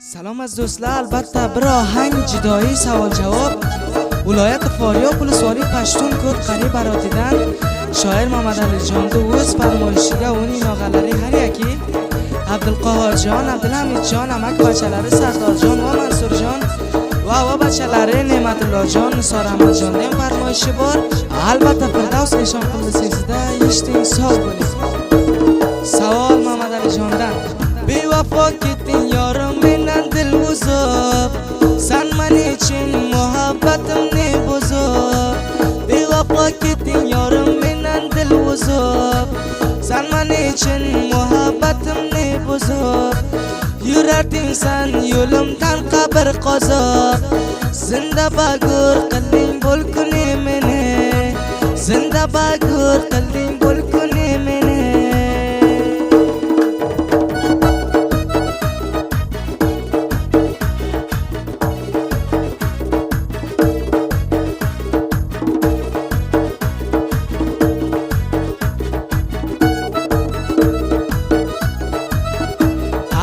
Salom aziz do'stlar, albatta bir ohang jidoiy savol javob viloyat Faryab Pulsvoriy Pashtun ko'p qarib barotidan shoir Mamadalijonda o'z farmoyishiga uning og'alari Haryaki Abdulqahhorjon, Abdulhamidjon, amak bachalari Sardorjon va Mansurjon va bachalari Ne'matullojon, Nisor Ahmadjonning farmoyishi bor. Albatta Firdavs Eshonqulli sesida eshiting, sog' bo'ling. Savol Mamadalijondan: Bevafo ketding yorim mendan dil uzib, sen men uchun muhabbatimni buzib. Bevafo ketding yorim mendan dil uzib, sen men uchun muhabbatimni buzib. Yurarding sen yo'limdan qabr qozib, zinda bagur qilding bul kuni meni, zinda bagur qilding bul kuni meni.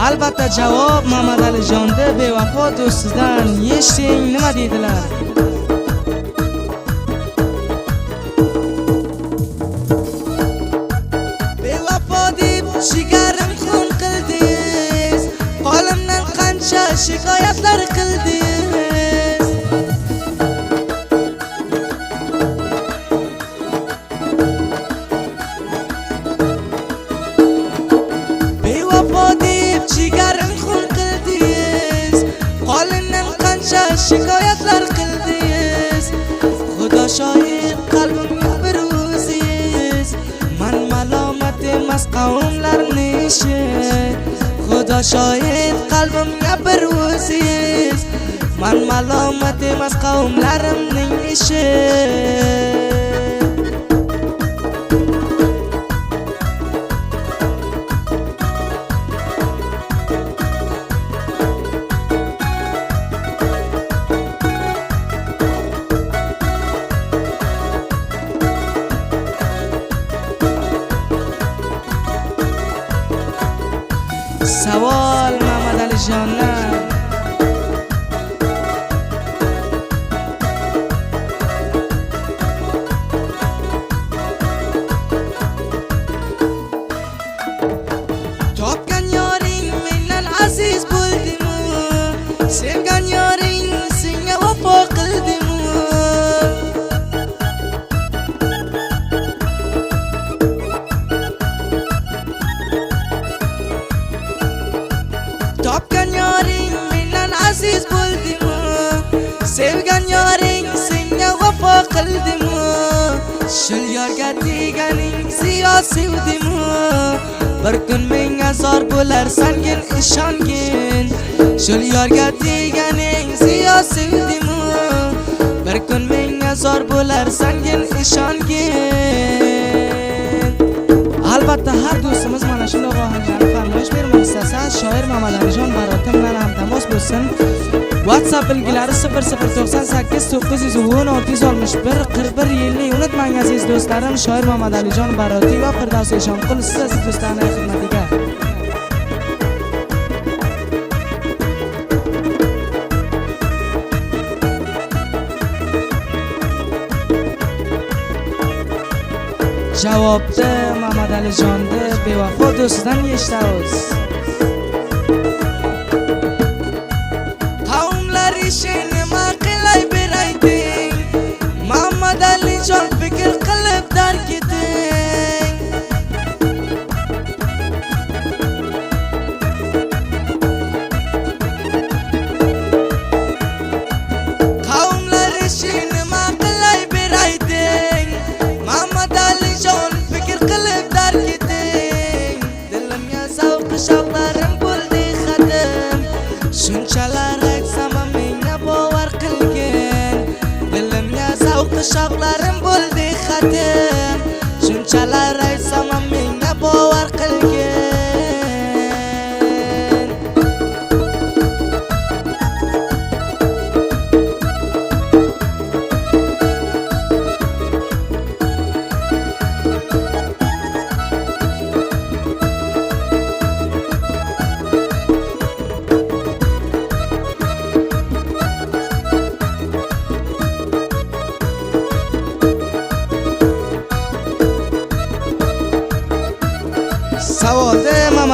Albatta javob Mamadalijonda bevafo do'stidan eshiting nima deydilar. Bevafo deb shigarim xun qildingiz, qo'limdan qancha shikoyatlar qildingiz. Bevafo shigarim xun qildingiz, qo'limdan qancha shikoyatlar qildingiz. Xudo shohid qalbimga bir o'zingiz, man malomat emas qavmlarning ishi. Xudo shohid qalbimga bir o'zingiz, man malomat emas qavmlarimning ishi. Savol Mamadalijondan: topgan yoring mendan aziz bo'ldimi, sevgan yoring senga vafo qildimi? Topgan yoring mendan aziz bo'ldimi, sevgan yoring senga vafo qildimi? Shul yorga deganing ziyo sevdimi, bir kun menga zor bo'lar sangin ishongin. Shul yorga deganing ziyo sevdimi, bir kun menga zor bo'lar sangin ishongin. Albatta har do'stimiz mana shunday ohanglarni farmoyish bermoq istasa, shoir Mamadalijon barotim bilan hamdamos bo'lsin. WhatsApp bilgilari 0098 910 661 4150. Unutmang aziz do'stlarim, shoir Mamadalijon baroti va Firdavs Eshonqulli siz aziz do'stlarning xizmatiga. Javobni Mamadalijonda bevafo do'stidan eshitamiz. Qavmlar ishi nima qilay berayting, Mamadalijon fikr qilib dark eting. Qavmlar ishi nima qilay berayting, Mamadalijon fikr qilib dark eting. Dilimga zavq shavqlarim bo'ldi xatim, shunchalar aytsam menga bovar qilgin. Dilimga zavq shavqlarim bo'ldi xatim, shunchalar aytsam menga bovar qilgin.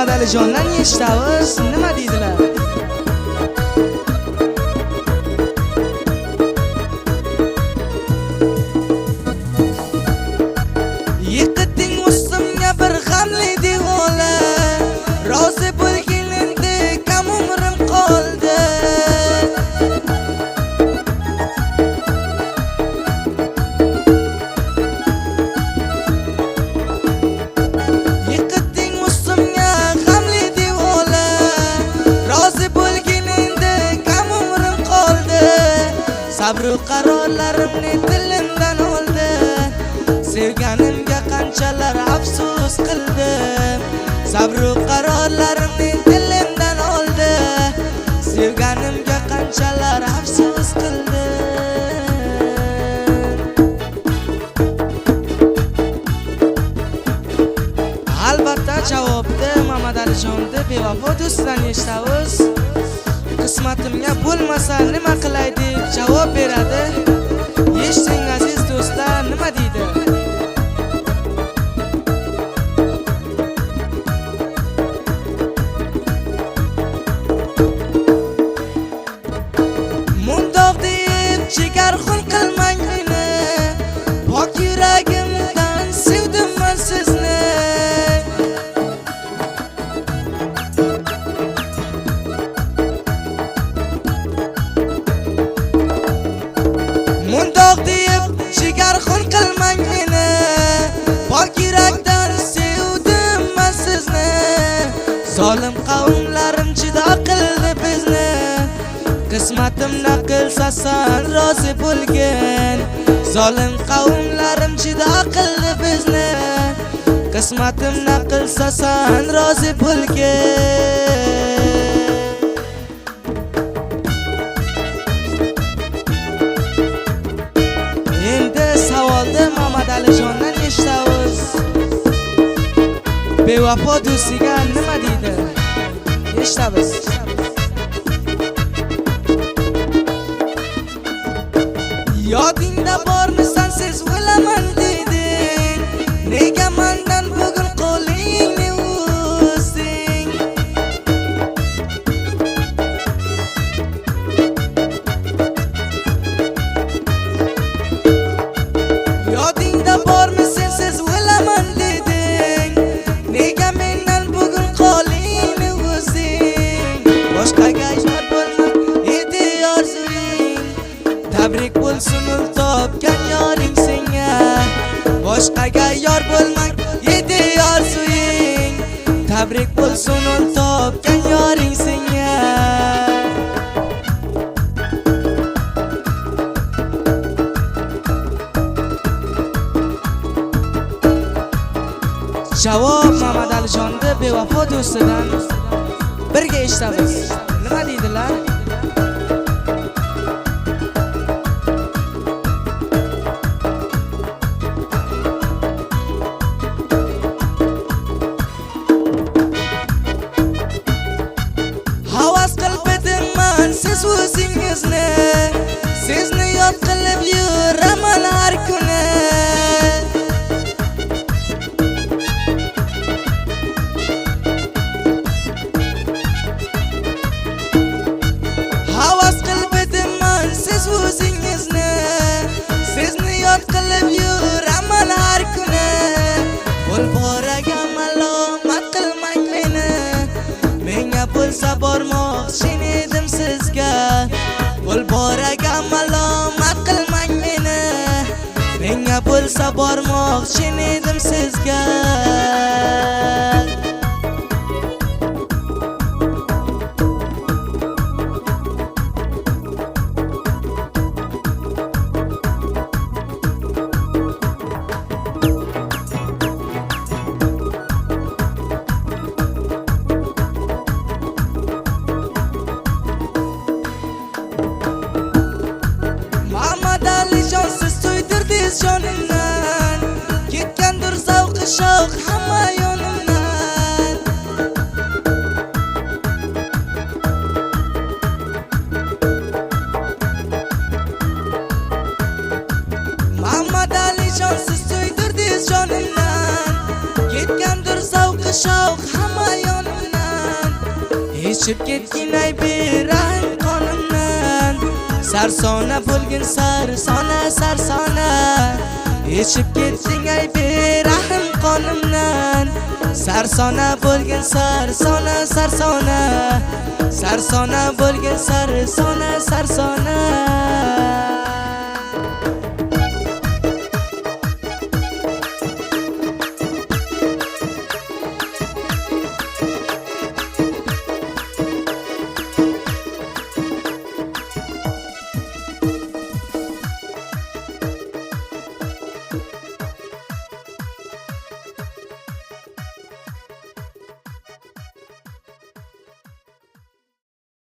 Alijondan eshitamiz, nima deydilar? Yiqitding ustimga bir g'amli devona, rozi bo'lganingda kam umrim qoldi. Yiqitding ustimga g'amli devona, rozi bo'lganingda kam umrim qoldi. Sabr qarorlarimni dilimdan oldi, sevganimga qanchalar afsus qildim. Sabr qarorlarimni dilimdan oldi, sevganimga qanchalar afsus qildim. Albatta javobda Mamad Alijonni bevafo do'stdan eshitamiz. Qismatimga bo'lmasa nima qilay deb javob beradi. Eshiting aziz do'stlar, nima deydi? Mundoq deb jigar xun qilmang meni, pok yuragimdan sevdim men sizni. Mundoq deb jigar xun qilmang meni, pok yurakdan sevdim men sizni. Zolim qavmlarim juda qildi bizni, qismatimni qilsa sen rozi bo'lgin. Zolim qavmlarim juda qildi bizni, qismatimni qilsa sen rozi bo'lgin. Endi savolni Mamad Alijondan eshitamiz. Bevafo do'stiga nima deydi? Eshitamiz. Yodingda bormi sensiz o'laman deding, nega mendan bugun qo'lingni uzding? Yodingda bormi sensiz o'laman deding, nega mendan bugun qo'lingni uzding? Boshqaga yor bo'lmay edi orzuing, tabrik bo'lsin ul topgan yoring senga. Boshqaga yor bo'lmay edi orzuing, tabrik bo'lsin ul topgan yoring senga. Javob Mamad Alijonni bevafo do'stidan birga eshitamiz. Nima deydilar? Havas qildim men siz o'zingizni, sizni yod qilib yuraman har kuni. Havas qildim men siz o'zingizni, sizni yod qilib yuraman har kuni. Bo'l boraga malomat qilmang meni, menga bo'lsa bormoqchi edim sizga. Bo'l boraga malomat qilmang meni, menga bo'lsa bormoqchi edim sizga. Mamad Alijon siz to'ydirdingiz jonimdan, ketgandir zavqi shavq hamma yonimdan. Mamad Alijon siz to'ydirdingiz jonimdan, ketgandir zavqi shavq hamma yonimdan. Echib ketgin ay berang qonimdan Sarsona bo'lgin sarsona sarsona Echib ketding ay berang qonimdan Sarsona bo'lgin sarsona sarsona Sarsona bo'lgin sarsona sarsona